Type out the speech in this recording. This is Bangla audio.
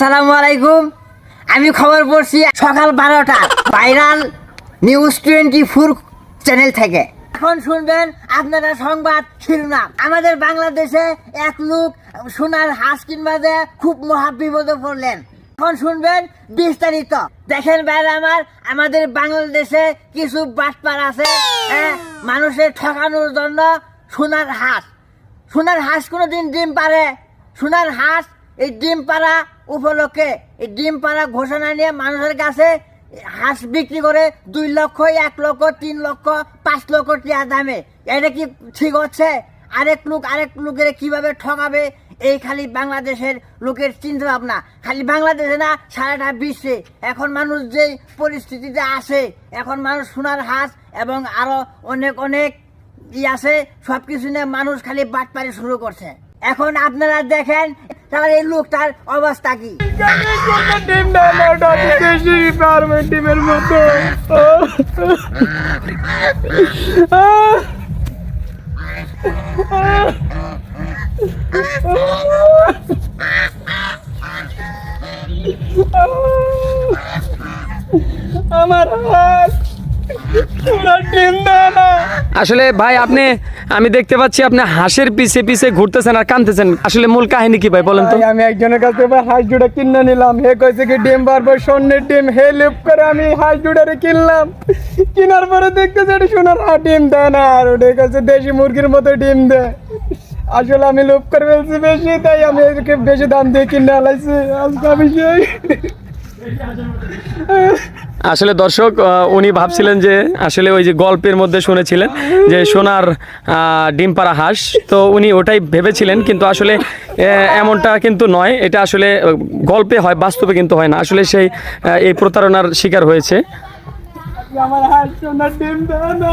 আসসালামু আলাইকুম। আমি খবর পড়ছি সকাল 12টা ভাইরাল নিউজ 24 চ্যানেল থেকে। এখন শুনবেন আপনারা সংবাদ শিরোনাম। আমাদের বাংলাদেশে এক লোক সোনার হাঁস কিনবা যে খুব মহা বিপদে পড়লেন। এখন শুনবেন বিস্তারিত। দেখেন ভাইরা আমাদের বাংলাদেশে কিছু বাটপার আছে মানুষের ঠকানোর জন্য সোনার হাঁস কোনোদিন ডিম পারে। সোনার হাঁস এই ডিম পাড়া উপলক্ষে এই ডিম পাড়া ঘোষণা নিয়ে মানুষের কাছে হাঁস বিক্রি করে 2 লক্ষ, 1 লক্ষ, 3 লক্ষ, 5 লক্ষ টাকা দামে। এটা কি ঠিক হচ্ছে? আরেক লোকের কিভাবে ঠকাবে, এই খালি বাংলাদেশের লোকের চিন্তা ভাবনা। খালি বাংলাদেশে না, সারাটা বিশ্বে এখন মানুষ যে পরিস্থিতিতে আসে, এখন মানুষ সোনার হাঁস এবং আরো অনেক আছে, সবকিছু নিয়ে মানুষ খালি বাটপারি শুরু করছে। এখন আপনারা দেখেন তাহলে এই লোকটার অবস্থা কি। আমার আসলে ভাই আমি দেখতে পাচ্ছি আপনি হাঁসের পিছে পিছে ঘুরতেছেন আর কাঁদতেছেন। আসলে মূল কাহিনী কি ভাই বলেন তো? আমি একজনের কাছে হাঁস জোড়া কিনে নিলাম। হে কইছে কি ডিম পারবো, স্বর্ণের ডিম। হে লিপ করে আমি হাঁস জোড়ারে কিনলাম। কেনার পরে দেখতেছে এটা সোনার ডিম দেয় না, আর ওটা কাছে দেশি মুরগির মতো ডিম দেয়। আসলে আমি লোভ করে ফেলছি বেশি, তাই আমি বেশি দাম দিয়ে কিনে আলাইছি। আজকে আমি আসলে দর্শক, উনি ভাবছিলেন যে আসলে ওই যে গল্পের মধ্যে শুনেছিলেন যে সোনার ডিম পাড়া হাঁস, তো উনি ওটাই ভেবেছিলেন, কিন্তু আসলে এমনটা কিন্তু নয়। এটা আসলে গল্পে হয়, বাস্তবে কিন্তু হয় না। আসলে সেই এই প্রতারণার শিকার হয়েছে। আমার হাঁস সোনার ডিম দেয় না।